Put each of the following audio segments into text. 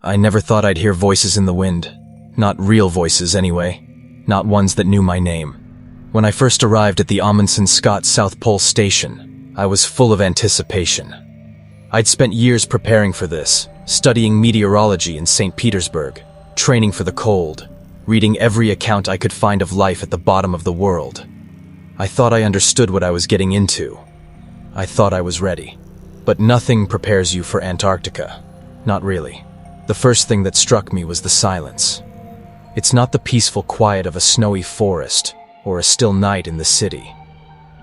I never thought I'd hear voices in the wind. Not real voices, anyway. Not ones that knew my name. When I first arrived at the Amundsen Scott South Pole Station, I was full of anticipation. I'd spent years preparing for this, studying meteorology in St. Petersburg, training for the cold, reading every account I could find of life at the bottom of the world. I thought I understood what I was getting into. I thought I was ready. But nothing prepares you for Antarctica. Not really. The first thing that struck me was the silence. It's not the peaceful quiet of a snowy forest or a still night in the city.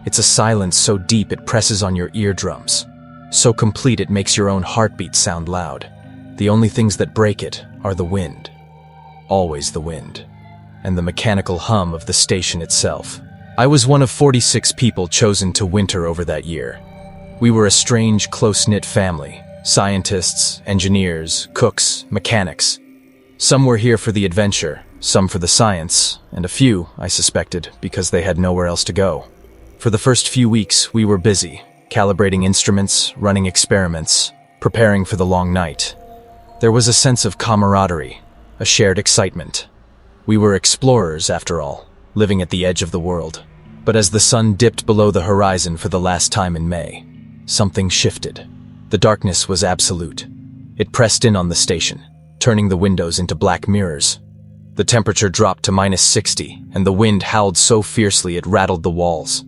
It's a silence so deep it presses on your eardrums, so complete it makes your own heartbeat sound loud. The only things that break it are the wind. Always the wind. And the mechanical hum of the station itself. I was one of 46 people chosen to winter over that year. We were a strange, close-knit family. Scientists, engineers, cooks, mechanics. Some were here for the adventure, some for the science, and a few, I suspected, because they had nowhere else to go. For the first few weeks, we were busy, calibrating instruments, running experiments, preparing for the long night. There was a sense of camaraderie, a shared excitement. We were explorers, after all, living at the edge of the world. But as the sun dipped below the horizon for the last time in May, something shifted. The darkness was absolute. It pressed in on the station, turning the windows into black mirrors. The temperature dropped to -60, and the wind howled so fiercely it rattled the walls.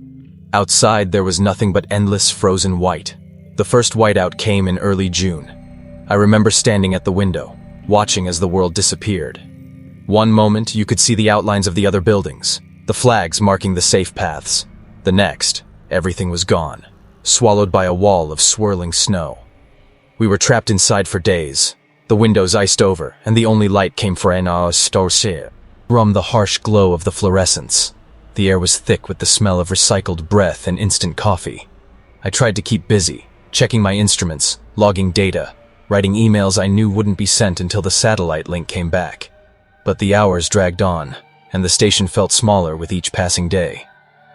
Outside, there was nothing but endless frozen white. The first whiteout came in early June. I remember standing at the window, watching as the world disappeared. One moment, you could see the outlines of the other buildings, the flags marking the safe paths. The next, everything was gone, swallowed by a wall of swirling snow. We were trapped inside for days. The windows iced over, and the only light came from the harsh glow of the fluorescents. The air was thick with the smell of recycled breath and instant coffee. I tried to keep busy, checking my instruments, logging data, writing emails I knew wouldn't be sent until the satellite link came back. But the hours dragged on, and the station felt smaller with each passing day.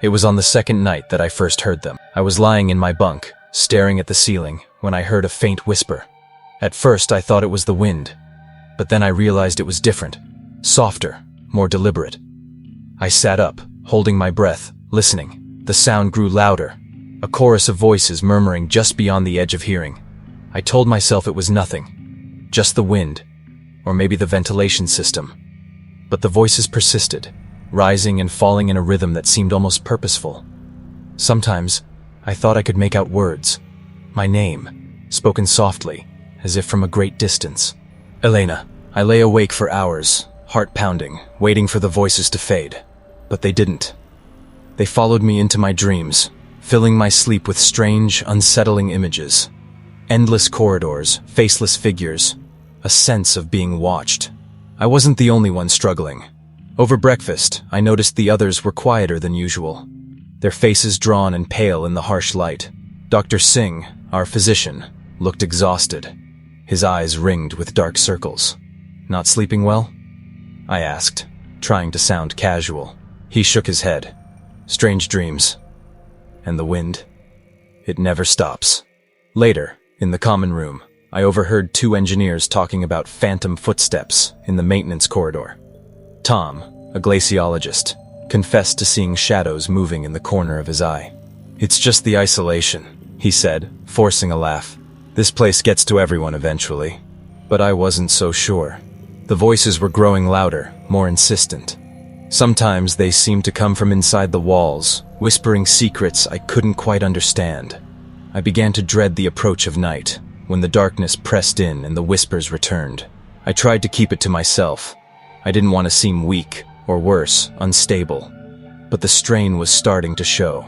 It was on the second night that I first heard them. I was lying in my bunk, staring at the ceiling, when I heard a faint whisper. At first, I thought it was the wind, but then I realized it was different, softer, more deliberate. I sat up, holding my breath, listening. The sound grew louder, a chorus of voices murmuring just beyond the edge of hearing. I told myself it was nothing, just the wind, or maybe the ventilation system. But the voices persisted, rising and falling in a rhythm that seemed almost purposeful. Sometimes, I thought I could make out words. My name, spoken softly, as if from a great distance. Elena. I lay awake for hours, heart pounding, waiting for the voices to fade. But they didn't. They followed me into my dreams, filling my sleep with strange, unsettling images. Endless corridors, faceless figures, a sense of being watched. I wasn't the only one struggling. Over breakfast, I noticed the others were quieter than usual, their faces drawn and pale in the harsh light. Dr. Singh, our physician, looked exhausted, his eyes ringed with dark circles. Not sleeping well? I asked, trying to sound casual. He shook his head. Strange dreams. And the wind? It never stops. Later, in the common room, I overheard two engineers talking about phantom footsteps in the maintenance corridor. Tom, a glaciologist, confessed to seeing shadows moving in the corner of his eye. "It's just the isolation," he said, forcing a laugh. "This place gets to everyone eventually." But I wasn't so sure. The voices were growing louder, more insistent. Sometimes they seemed to come from inside the walls, whispering secrets I couldn't quite understand. I began to dread the approach of night, when the darkness pressed in and the whispers returned. I tried to keep it to myself. I didn't want to seem weak, or worse, unstable. But the strain was starting to show.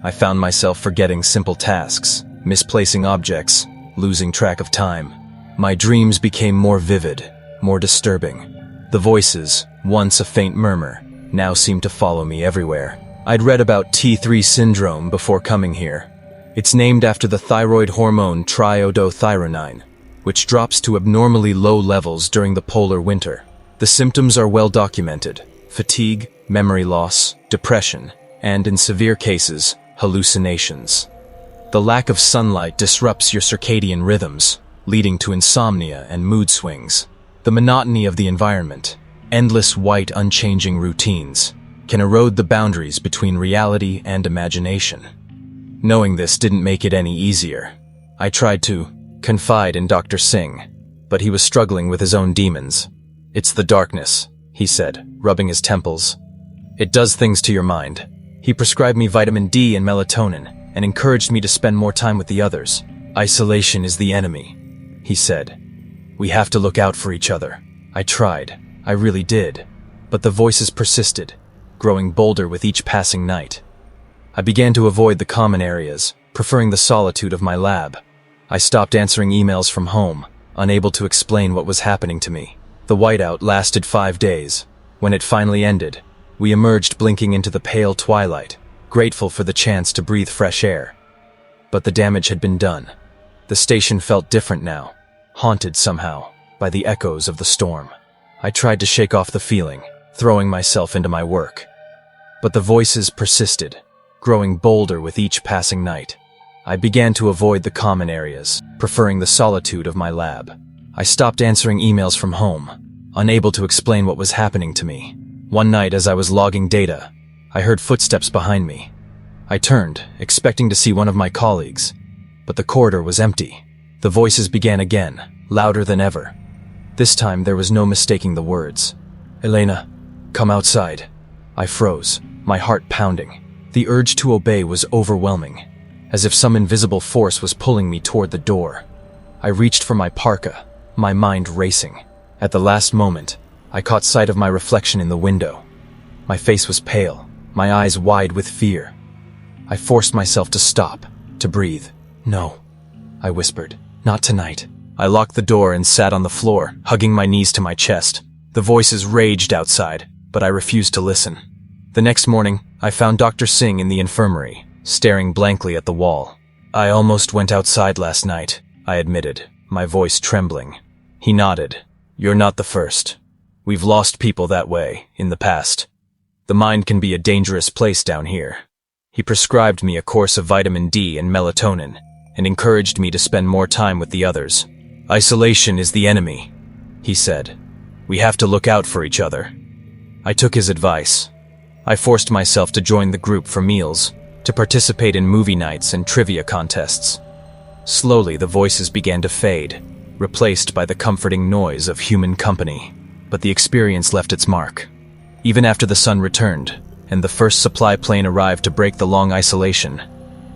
I found myself forgetting simple tasks, misplacing objects, losing track of time. My dreams became more vivid, more disturbing. The voices, once a faint murmur, now seemed to follow me everywhere. I'd read about T3 syndrome before coming here. It's named after the thyroid hormone triiodothyronine, which drops to abnormally low levels during the polar winter. The symptoms are well documented: fatigue, memory loss, depression, and in severe cases, hallucinations. The lack of sunlight disrupts your circadian rhythms, leading to insomnia and mood swings. The monotony of the environment, endless white, unchanging routines, can erode the boundaries between reality and imagination. Knowing this didn't make it any easier. I tried to confide in Dr. Singh, but he was struggling with his own demons. "It's the darkness," he said, rubbing his temples. "It does things to your mind." He prescribed me vitamin D and melatonin and encouraged me to spend more time with the others. "Isolation is the enemy," he said. "We have to look out for each other." I tried. I really did. But the voices persisted, growing bolder with each passing night. I began to avoid the common areas, preferring the solitude of my lab. I stopped answering emails from home, unable to explain what was happening to me. The whiteout lasted 5 days. When it finally ended, we emerged blinking into the pale twilight, grateful for the chance to breathe fresh air. But the damage had been done. The station felt different now, haunted somehow by the echoes of the storm. I tried to shake off the feeling, throwing myself into my work. But the voices persisted, growing bolder with each passing night. I began to avoid the common areas, preferring the solitude of my lab. I stopped answering emails from home, unable to explain what was happening to me. One night as I was logging data, I heard footsteps behind me. I turned, expecting to see one of my colleagues, but the corridor was empty. The voices began again, louder than ever. This time there was no mistaking the words. "Elena, come outside." I froze, my heart pounding. The urge to obey was overwhelming, as if some invisible force was pulling me toward the door. I reached for my parka, my mind racing. At the last moment, I caught sight of my reflection in the window. My face was pale, my eyes wide with fear. I forced myself to stop, to breathe. "No," I whispered, "not tonight." I locked the door and sat on the floor, hugging my knees to my chest. The voices raged outside, but I refused to listen. The next morning, I found Dr. Singh in the infirmary, staring blankly at the wall. "I almost went outside last night," I admitted, my voice trembling. He nodded. "You're not the first. We've lost people that way, in the past. The mind can be a dangerous place down here." He prescribed me a course of vitamin D and melatonin, and encouraged me to spend more time with the others. "Isolation is the enemy," he said. "We have to look out for each other." I took his advice. I forced myself to join the group for meals, to participate in movie nights and trivia contests. Slowly, the voices began to fade, replaced by the comforting noise of human company. But the experience left its mark. Even after the sun returned, and the first supply plane arrived to break the long isolation,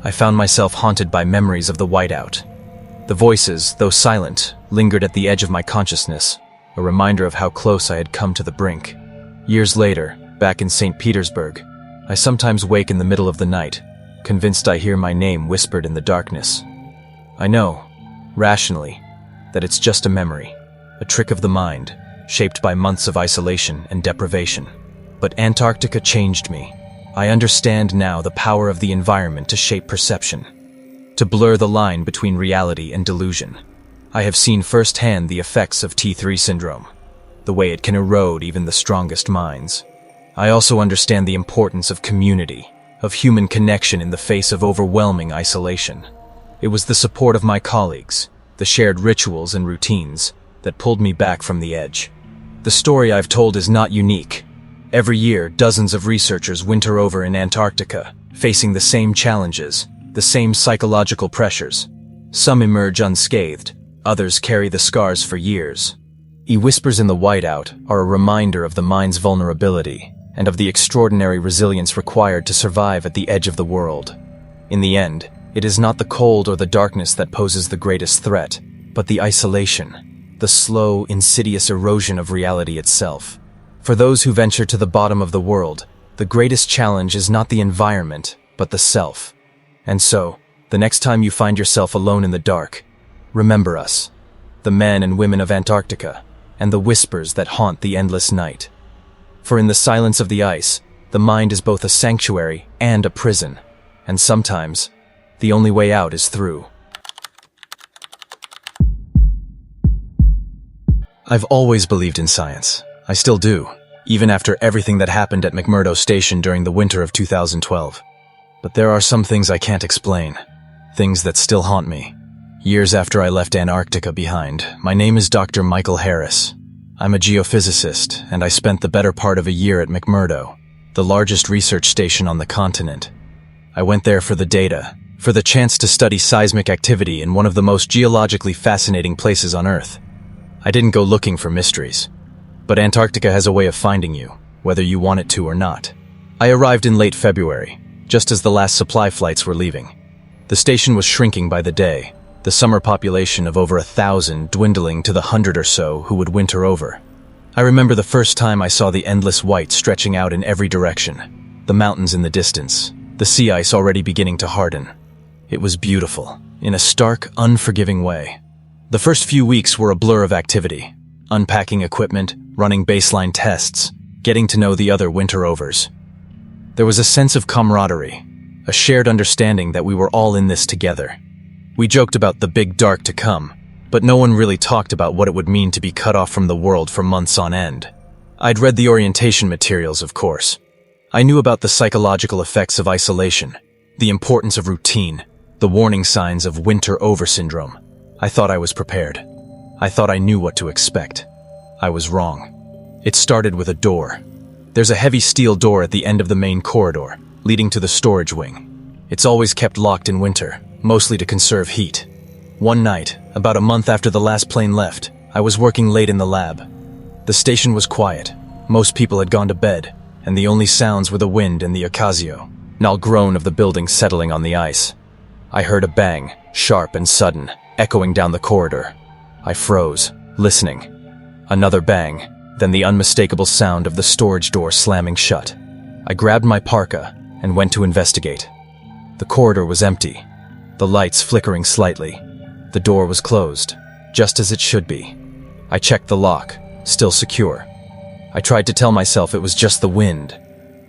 I found myself haunted by memories of the whiteout. The voices, though silent, lingered at the edge of my consciousness, a reminder of how close I had come to the brink. Years later, back in St. Petersburg, I sometimes wake in the middle of the night, convinced I hear my name whispered in the darkness. I know, rationally, that it's just a memory, a trick of the mind, shaped by months of isolation and deprivation. But Antarctica changed me. I understand now the power of the environment to shape perception, to blur the line between reality and delusion. I have seen firsthand the effects of T3 syndrome, the way it can erode even the strongest minds. I also understand the importance of community, of human connection in the face of overwhelming isolation. It was the support of my colleagues, the shared rituals and routines, that pulled me back from the edge. The story I've told is not unique. Every year, dozens of researchers winter over in Antarctica, facing the same challenges, the same psychological pressures. Some emerge unscathed, others carry the scars for years. Whispers in the whiteout are a reminder of the mind's vulnerability and of the extraordinary resilience required to survive at the edge of the world. In the end, it is not the cold or the darkness that poses the greatest threat, but the isolation, the slow, insidious erosion of reality itself. For those who venture to the bottom of the world, the greatest challenge is not the environment, but the self. And so, the next time you find yourself alone in the dark, remember us, the men and women of Antarctica, and the whispers that haunt the endless night. For in the silence of the ice, the mind is both a sanctuary and a prison, and sometimes, the only way out is through. I've always believed in science. I still do, even after everything that happened at McMurdo Station during the winter of 2012. But there are some things I can't explain, things that still haunt me. years after I left Antarctica behind. My name is Dr. Michael Harris. I'm a geophysicist, and I spent the better part of a year at McMurdo, the largest research station on the continent. I went there for the data, for the chance to study seismic activity in one of the most geologically fascinating places on Earth. I didn't go looking for mysteries, but Antarctica has a way of finding you, whether you want it to or not. I arrived in late February, just as the last supply flights were leaving. The station was shrinking by the day, the summer population of over 1,000 dwindling to the 100 or so who would winter over. I remember the first time I saw the endless white stretching out in every direction, the mountains in the distance, the sea ice already beginning to harden. It was beautiful, in a stark, unforgiving way. The first few weeks were a blur of activity, unpacking equipment, running baseline tests, getting to know the other winter overs. There was a sense of camaraderie, a shared understanding that we were all in this together. We joked about the big dark to come, but no one really talked about what it would mean to be cut off from the world for months on end. I'd read the orientation materials, of course. I knew about the psychological effects of isolation, the importance of routine, the warning signs of winter over syndrome. I thought I was prepared. I thought I knew what to expect. I was wrong. It started with a door. There's a heavy steel door at the end of the main corridor, leading to the storage wing. It's always kept locked in winter, mostly to conserve heat. One night, about a month after the last plane left, I was working late in the lab. The station was quiet. Most people had gone to bed, and the only sounds were the wind and the occasional groan of the building settling on the ice. I heard a bang, sharp and sudden, echoing down the corridor. I froze, listening. Another bang, then the unmistakable sound of the storage door slamming shut. I grabbed my parka and went to investigate. The corridor was empty, the lights flickering slightly. The door was closed, just as it should be. I checked the lock, still secure. I tried to tell myself it was just the wind,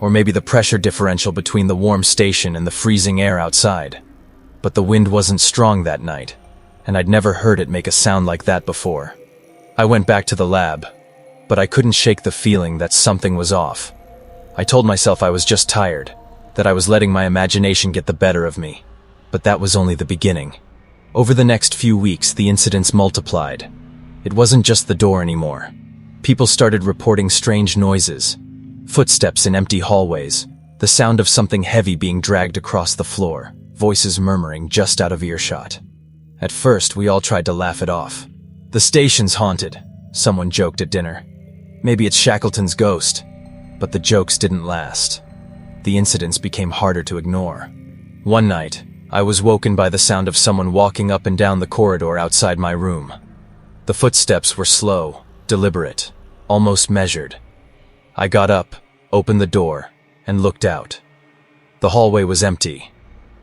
or maybe the pressure differential between the warm station and the freezing air outside. But the wind wasn't strong that night, and I'd never heard it make a sound like that before. I went back to the lab, but I couldn't shake the feeling that something was off. I told myself I was just tired, that I was letting my imagination get the better of me. But that was only the beginning. Over the next few weeks, the incidents multiplied. It wasn't just the door anymore. People started reporting strange noises, footsteps in empty hallways, the sound of something heavy being dragged across the floor, voices murmuring just out of earshot. At first, we all tried to laugh it off. The station's haunted, someone joked at dinner. Maybe it's Shackleton's ghost. But the jokes didn't last. The incidents became harder to ignore. One night, I was woken by the sound of someone walking up and down the corridor outside my room. The footsteps were slow, deliberate, almost measured. I got up, opened the door, and looked out. The hallway was empty.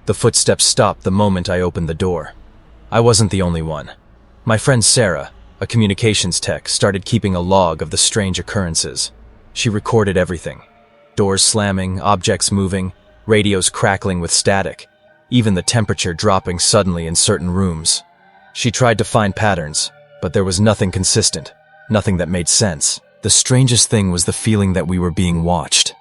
The footsteps stopped the moment I opened the door. I wasn't the only one. My friend Sarah, a communications tech, started keeping a log of the strange occurrences. She recorded everything. Doors slamming, objects moving, radios crackling with static, even the temperature dropping suddenly in certain rooms. She tried to find patterns, but there was nothing consistent, nothing that made sense. The strangest thing was the feeling that we were being watched.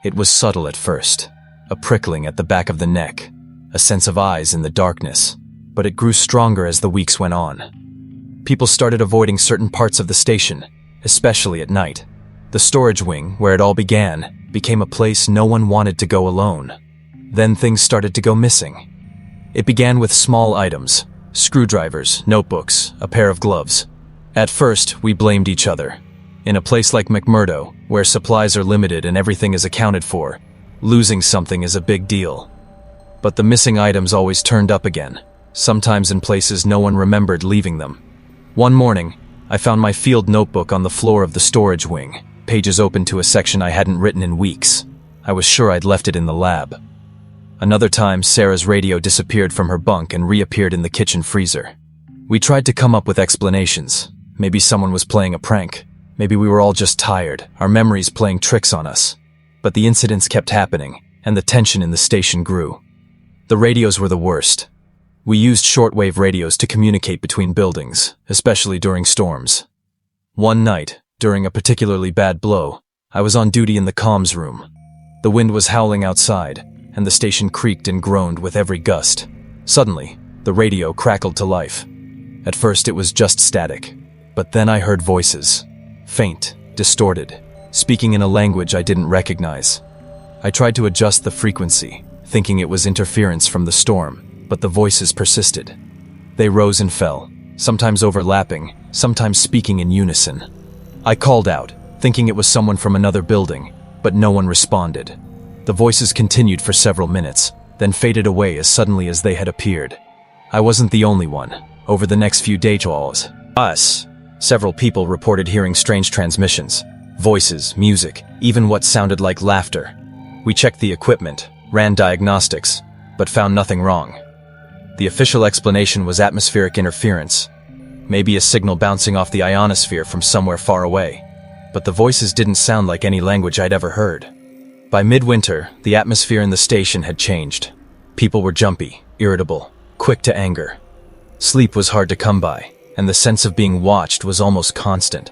It was subtle at first, a prickling at the back of the neck, a sense of eyes in the darkness, but it grew stronger as the weeks went on. People started avoiding certain parts of the station, especially at night. The storage wing, where it all began, became a place no one wanted to go alone. Then things started to go missing. It began with small items, screwdrivers, notebooks, a pair of gloves. At first, we blamed each other. In a place like McMurdo, where supplies are limited and everything is accounted for, losing something is a big deal. But the missing items always turned up again, sometimes in places no one remembered leaving them. One morning, I found my field notebook on the floor of the storage wing, pages open to a section I hadn't written in weeks. I was sure I'd left it in the lab. Another time, Sarah's radio disappeared from her bunk and reappeared in the kitchen freezer. We tried to come up with explanations. Maybe someone was playing a prank. Maybe we were all just tired, our memories playing tricks on us. But the incidents kept happening, and the tension in the station grew. The radios were the worst. We used shortwave radios to communicate between buildings, especially during storms. One night, during a particularly bad blow, I was on duty in the comms room. The wind was howling outside, and the station creaked and groaned with every gust. Suddenly, The radio crackled to life. At first it was just static, but then I heard voices. Faint, distorted, speaking in a language I didn't recognize. I tried to adjust the frequency, thinking it was interference from the storm, but the voices persisted. They rose and fell, sometimes overlapping, sometimes speaking in unison. I called out, thinking it was someone from another building, but no one responded. The voices continued for several minutes, then faded away as suddenly as they had appeared. I wasn't the only one. Over the next few days, several people reported hearing strange transmissions, voices, music, even what sounded like laughter. We checked the equipment, ran diagnostics, but found nothing wrong. The official explanation was atmospheric interference, maybe a signal bouncing off the ionosphere from somewhere far away, but the voices didn't sound like any language I'd ever heard. By midwinter, the atmosphere in the station had changed. People were jumpy, irritable, quick to anger. Sleep was hard to come by, and the sense of being watched was almost constant.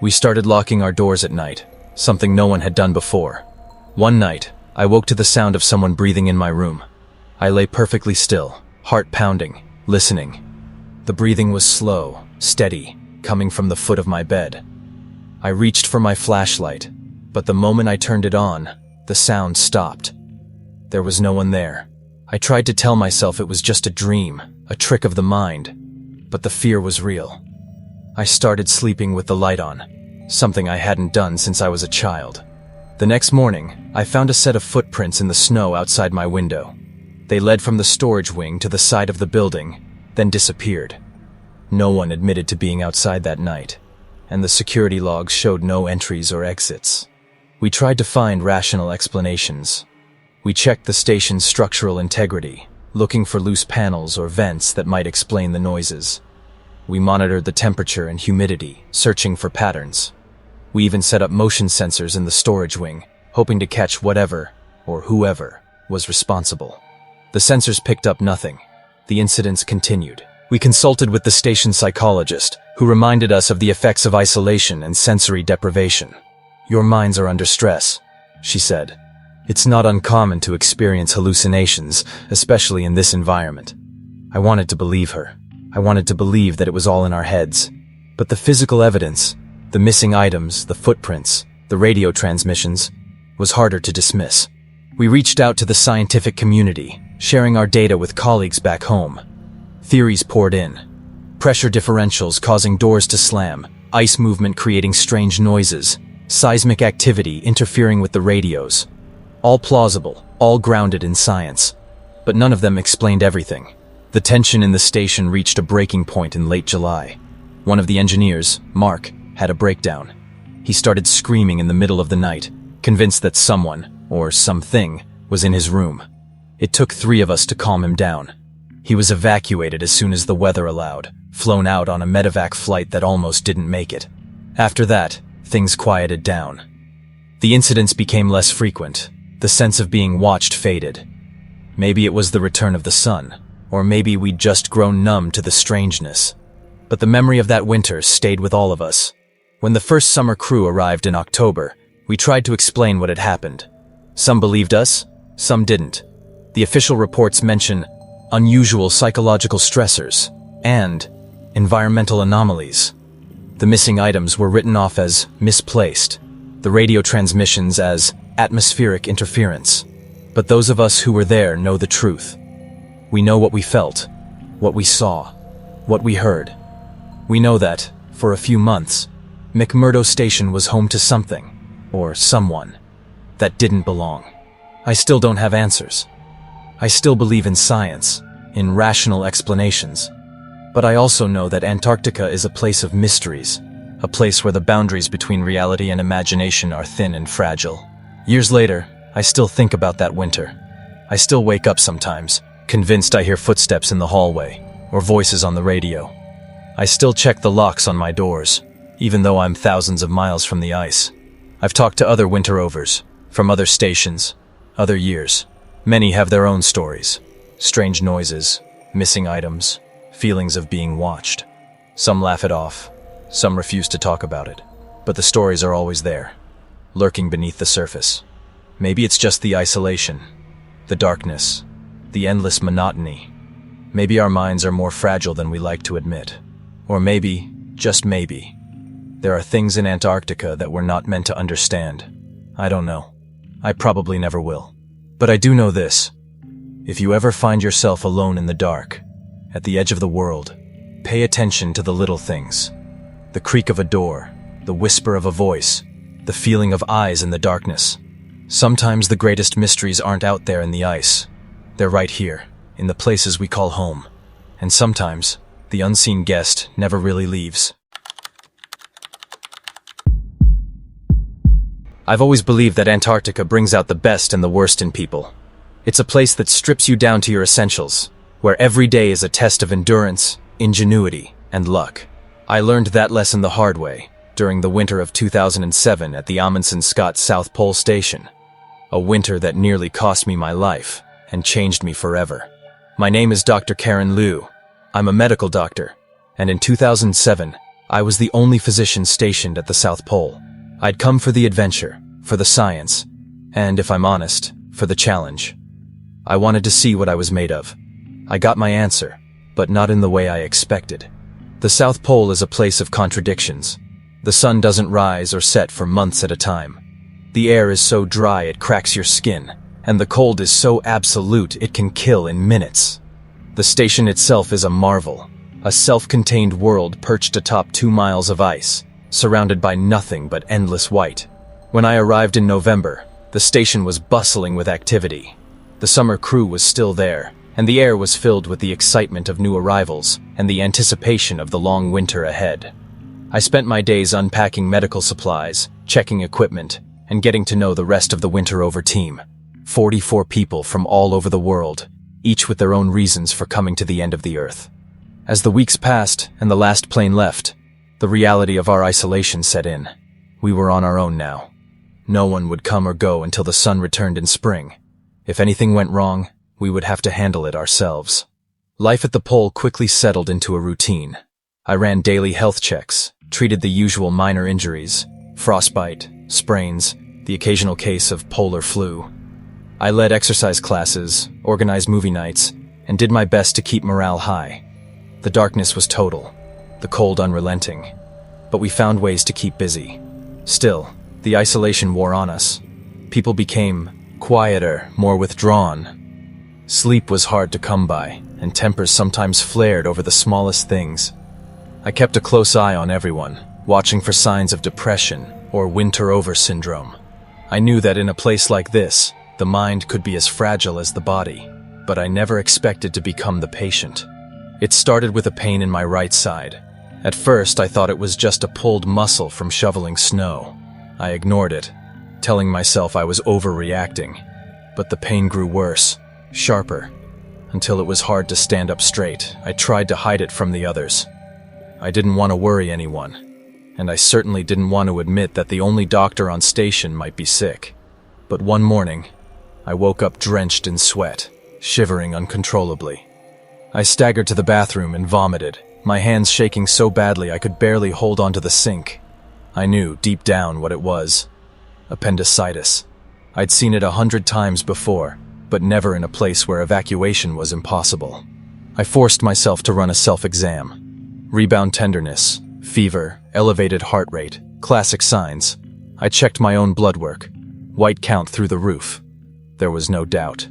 We started locking our doors at night, something no one had done before. One night, I woke to the sound of someone breathing in my room. I lay perfectly still, heart pounding, listening. The breathing was slow, steady, coming from the foot of my bed. I reached for my flashlight, but the moment I turned it on, the sound stopped. There was no one there. I tried to tell myself it was just a dream, a trick of the mind, but the fear was real. I started sleeping with the light on, something I hadn't done since I was a child. The next morning, I found a set of footprints in the snow outside my window. They led from the storage wing to the side of the building, then disappeared. No one admitted to being outside that night, and the security logs showed no entries or exits. We tried to find rational explanations. We checked the station's structural integrity, looking for loose panels or vents that might explain the noises. We monitored the temperature and humidity, searching for patterns. We even set up motion sensors in the storage wing, hoping to catch whatever, or whoever, was responsible. The sensors picked up nothing. The incidents continued. We consulted with the station psychologist, who reminded us of the effects of isolation and sensory deprivation. "Your minds are under stress," she said. "It's not uncommon to experience hallucinations, especially in this environment." I wanted to believe her. I wanted to believe that it was all in our heads. But the physical evidence, the missing items, the footprints, the radio transmissions, was harder to dismiss. We reached out to the scientific community, sharing our data with colleagues back home. Theories poured in. Pressure differentials causing doors to slam, ice movement creating strange noises, seismic activity interfering with the radios. All plausible, all grounded in science. But none of them explained everything. The tension in the station reached a breaking point in late July. One of the engineers, Mark, had a breakdown. He started screaming in the middle of the night, convinced that someone, or something, was in his room. It took 3 of us to calm him down. He was evacuated as soon as the weather allowed, flown out on a medevac flight that almost didn't make it. After that, things quieted down. The incidents became less frequent. The sense of being watched faded. Maybe it was the return of the sun, or maybe we'd just grown numb to the strangeness. But the memory of that winter stayed with all of us. When the first summer crew arrived in October, we tried to explain what had happened. Some believed us, some didn't. The official reports mention unusual psychological stressors and environmental anomalies. The missing items were written off as misplaced, the radio transmissions as atmospheric interference. But those of us who were there know the truth. We know what we felt, what we saw, what we heard. We know that, for a few months, McMurdo Station was home to something, or someone, that didn't belong. I still don't have answers. I still believe in science, in rational explanations. But I also know that Antarctica is a place of mysteries, a place where the boundaries between reality and imagination are thin and fragile. Years later, I still think about that winter. I still wake up sometimes, convinced I hear footsteps in the hallway, or voices on the radio. I still check the locks on my doors, even though I'm thousands of miles from the ice. I've talked to other winter-overs, from other stations, other years. Many have their own stories. Strange noises, missing items, feelings of being watched. Some laugh it off, some refuse to talk about it. But the stories are always there, lurking beneath the surface. Maybe it's just the isolation, the darkness, the endless monotony. Maybe our minds are more fragile than we like to admit. Or maybe, just maybe, there are things in Antarctica that we're not meant to understand. I don't know. I probably never will. But I do know this. If you ever find yourself alone in the dark, at the edge of the world, pay attention to the little things. The creak of a door, the whisper of a voice, the feeling of eyes in the darkness. Sometimes the greatest mysteries aren't out there in the ice. They're right here, in the places we call home. And sometimes, the unseen guest never really leaves. I've always believed that Antarctica brings out the best and the worst in people. It's a place that strips you down to your essentials, where every day is a test of endurance, ingenuity, and luck. I learned that lesson the hard way, during the winter of 2007 at the Amundsen-Scott South Pole Station. A winter that nearly cost me my life, and changed me forever. My name is Dr. Karen Liu. I'm a medical doctor, and in 2007, I was the only physician stationed at the South Pole. I'd come for the adventure, for the science, and, if I'm honest, for the challenge. I wanted to see what I was made of. I got my answer, but not in the way I expected. The South Pole is a place of contradictions. The sun doesn't rise or set for months at a time. The air is so dry it cracks your skin, and the cold is so absolute it can kill in minutes. The station itself is a marvel, a self-contained world perched atop 2 miles of ice, surrounded by nothing but endless white. When I arrived in November, the station was bustling with activity. The summer crew was still there, and the air was filled with the excitement of new arrivals and the anticipation of the long winter ahead. I spent my days unpacking medical supplies, checking equipment, and getting to know the rest of the Winter Over team. 44 people from all over the world, each with their own reasons for coming to the end of the Earth. As the weeks passed and the last plane left, the reality of our isolation set in. We were on our own now. No one would come or go until the sun returned in spring. If anything went wrong, we would have to handle it ourselves. Life at the pole quickly settled into a routine. I ran daily health checks, treated the usual minor injuries, frostbite, sprains, the occasional case of polar flu. I led exercise classes, organized movie nights, and did my best to keep morale high. The darkness was total, the cold unrelenting, but we found ways to keep busy. Still, the isolation wore on us. People became quieter, more withdrawn. Sleep was hard to come by, and tempers sometimes flared over the smallest things. I kept a close eye on everyone, watching for signs of depression or winter over syndrome. I knew that in a place like this, the mind could be as fragile as the body, but I never expected to become the patient. It started with a pain in my right side. At first, I thought it was just a pulled muscle from shoveling snow. I ignored it, telling myself I was overreacting. But the pain grew worse, sharper, until it was hard to stand up straight. I tried to hide it from the others. I didn't want to worry anyone, and I certainly didn't want to admit that the only doctor on station might be sick. But one morning, I woke up drenched in sweat, shivering uncontrollably. I staggered to the bathroom and vomited, my hands shaking so badly I could barely hold onto the sink. I knew, deep down, what it was. Appendicitis. I'd seen it 100 times before, but never in a place where evacuation was impossible. I forced myself to run a self-exam. Rebound tenderness, fever, elevated heart rate, classic signs. I checked my own blood work. White count through the roof. There was no doubt.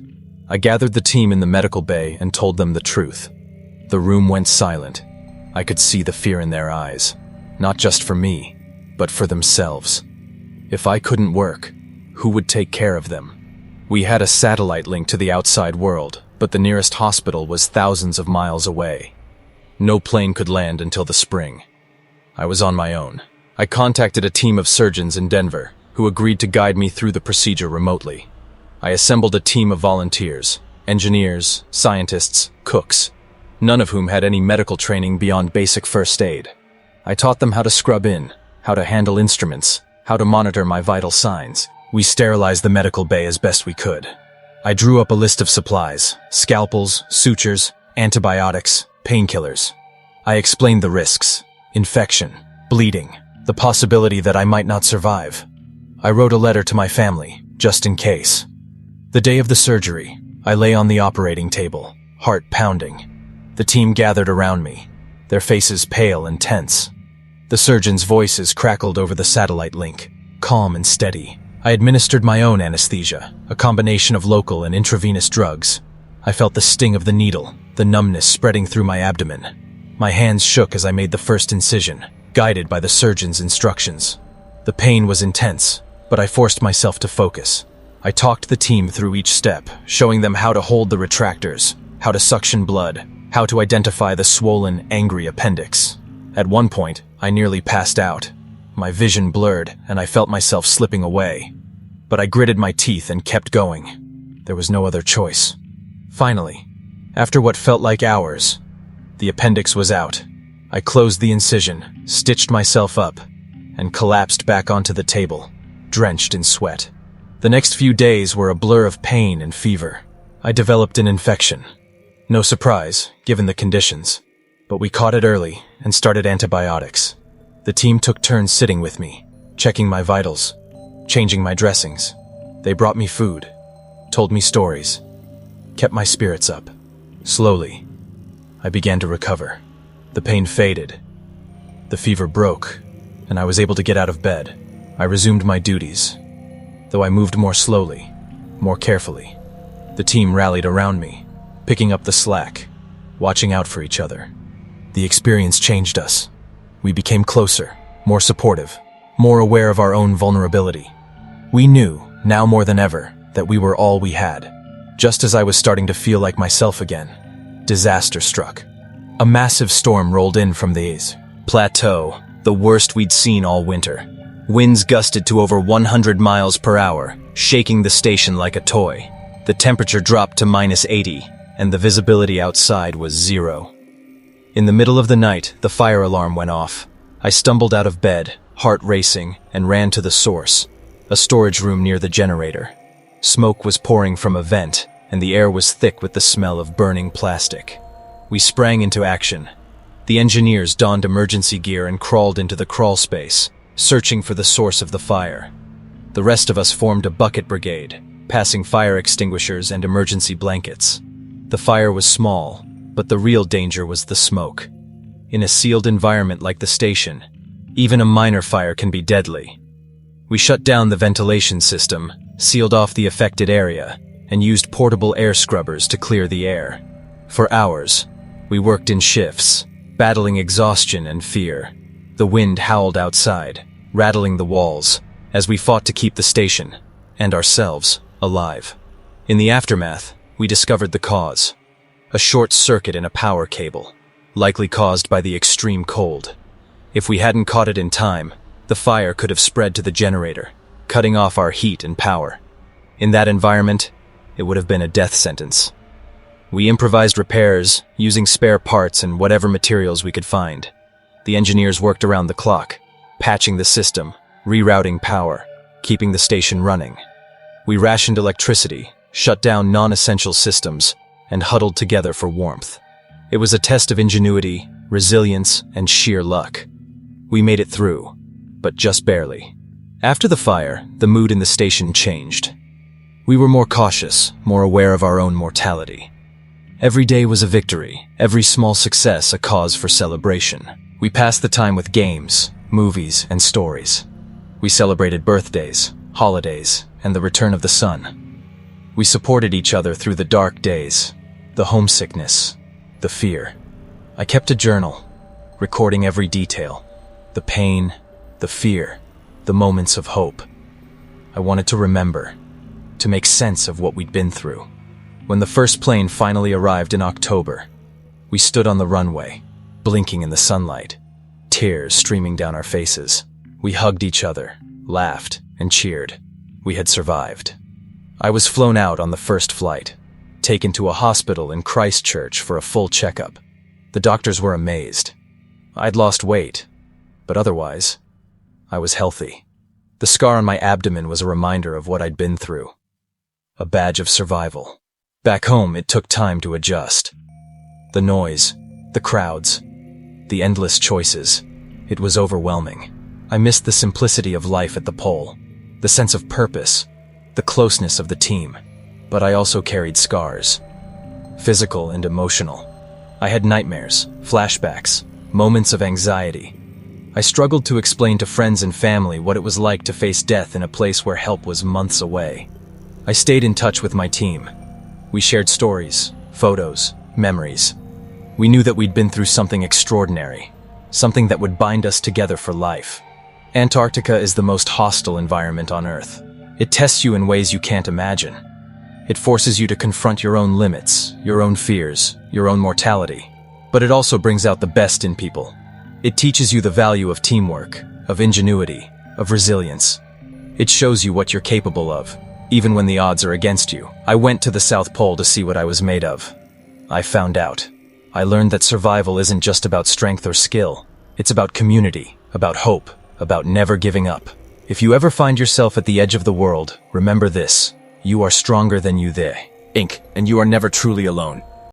I gathered the team in the medical bay and told them the truth. The room went silent. I could see the fear in their eyes. Not just for me, but for themselves. If I couldn't work, who would take care of them? We had a satellite link to the outside world, but the nearest hospital was thousands of miles away. No plane could land until the spring. I was on my own. I contacted a team of surgeons in Denver, who agreed to guide me through the procedure remotely. I assembled a team of volunteers, engineers, scientists, cooks, none of whom had any medical training beyond basic first aid. I taught them how to scrub in, how to handle instruments, how to monitor my vital signs. We sterilized the medical bay as best we could. I drew up a list of supplies: scalpels, sutures, antibiotics, painkillers. I explained the risks: infection, bleeding, the possibility that I might not survive. I wrote a letter to my family, just in case. The day of the surgery, I lay on the operating table, heart pounding. The team gathered around me, their faces pale and tense. The surgeons' voices crackled over the satellite link, calm and steady. I administered my own anesthesia, a combination of local and intravenous drugs. I felt the sting of the needle, the numbness spreading through my abdomen. My hands shook as I made the first incision, guided by the surgeon's instructions. The pain was intense, but I forced myself to focus. I talked the team through each step, showing them how to hold the retractors, how to suction blood, how to identify the swollen, angry appendix. At one point, I nearly passed out. My vision blurred, and I felt myself slipping away. But I gritted my teeth and kept going. There was no other choice. Finally, after what felt like hours, the appendix was out. I closed the incision, stitched myself up, and collapsed back onto the table, drenched in sweat. The next few days were a blur of pain and fever. I developed an infection. No surprise, given the conditions. But we caught it early and started antibiotics. The team took turns sitting with me, checking my vitals, changing my dressings. They brought me food, told me stories, kept my spirits up. Slowly, I began to recover. The pain faded. The fever broke, and I was able to get out of bed. I resumed my duties, though I moved more slowly, more carefully. The team rallied around me, picking up the slack, watching out for each other. The experience changed us. We became closer, more supportive, more aware of our own vulnerability. We knew, now more than ever, that we were all we had. Just as I was starting to feel like myself again, disaster struck. A massive storm rolled in from the plateau, the worst we'd seen all winter. Winds gusted to over 100 miles per hour, shaking the station like a toy. The temperature dropped to -80, and the visibility outside was 0. In the middle of the night, the fire alarm went off. I stumbled out of bed, heart racing, and ran to the source, a storage room near the generator. Smoke was pouring from a vent, and the air was thick with the smell of burning plastic. We sprang into action. The engineers donned emergency gear and crawled into the crawl space, searching for the source of the fire. The rest of us formed a bucket brigade, passing fire extinguishers and emergency blankets. The fire was small, but the real danger was the smoke. In a sealed environment like the station, even a minor fire can be deadly. We shut down the ventilation system, sealed off the affected area, and used portable air scrubbers to clear the air. For hours, we worked in shifts, battling exhaustion and fear. The wind howled outside, rattling the walls, as we fought to keep the station, and ourselves, alive. In the aftermath, we discovered the cause. A short circuit in a power cable, likely caused by the extreme cold. If we hadn't caught it in time, the fire could have spread to the generator, cutting off our heat and power. In that environment, it would have been a death sentence. We improvised repairs, using spare parts and whatever materials we could find. The engineers worked around the clock, patching the system, rerouting power, keeping the station running. We rationed electricity, shut down non-essential systems, and huddled together for warmth. It was a test of ingenuity, resilience, and sheer luck. We made it through, but just barely. After the fire, the mood in the station changed. We were more cautious, more aware of our own mortality. Every day was a victory, every small success a cause for celebration. We passed the time with games, movies, and stories. We celebrated birthdays, holidays, and the return of the sun. We supported each other through the dark days, the homesickness, the fear. I kept a journal, recording every detail, the pain, the fear, the moments of hope. I wanted to remember, to make sense of what we'd been through. When the first plane finally arrived in October, we stood on the runway, blinking in the sunlight, tears streaming down our faces. We hugged each other, laughed, and cheered. We had survived. I was flown out on the first flight, taken to a hospital in Christchurch for a full checkup. The doctors were amazed. I'd lost weight, but otherwise, I was healthy. The scar on my abdomen was a reminder of what I'd been through. A badge of survival. Back home, it took time to adjust. The noise, the crowds, the endless choices. It was overwhelming. I missed the simplicity of life at the pole, the sense of purpose, the closeness of the team. But I also carried scars, physical and emotional. I had nightmares, flashbacks, moments of anxiety. I struggled to explain to friends and family what it was like to face death in a place where help was months away. I stayed in touch with my team. We shared stories, photos, memories. We knew that we'd been through something extraordinary, something that would bind us together for life. Antarctica is the most hostile environment on Earth. It tests you in ways you can't imagine. It forces you to confront your own limits, your own fears, your own mortality. But it also brings out the best in people. It teaches you the value of teamwork, of ingenuity, of resilience. It shows you what you're capable of, even when the odds are against you. I went to the South Pole to see what I was made of. I found out. I learned that survival isn't just about strength or skill. It's about community, about hope, about never giving up. If you ever find yourself at the edge of the world, remember this: you are stronger than you think, and you are never truly alone.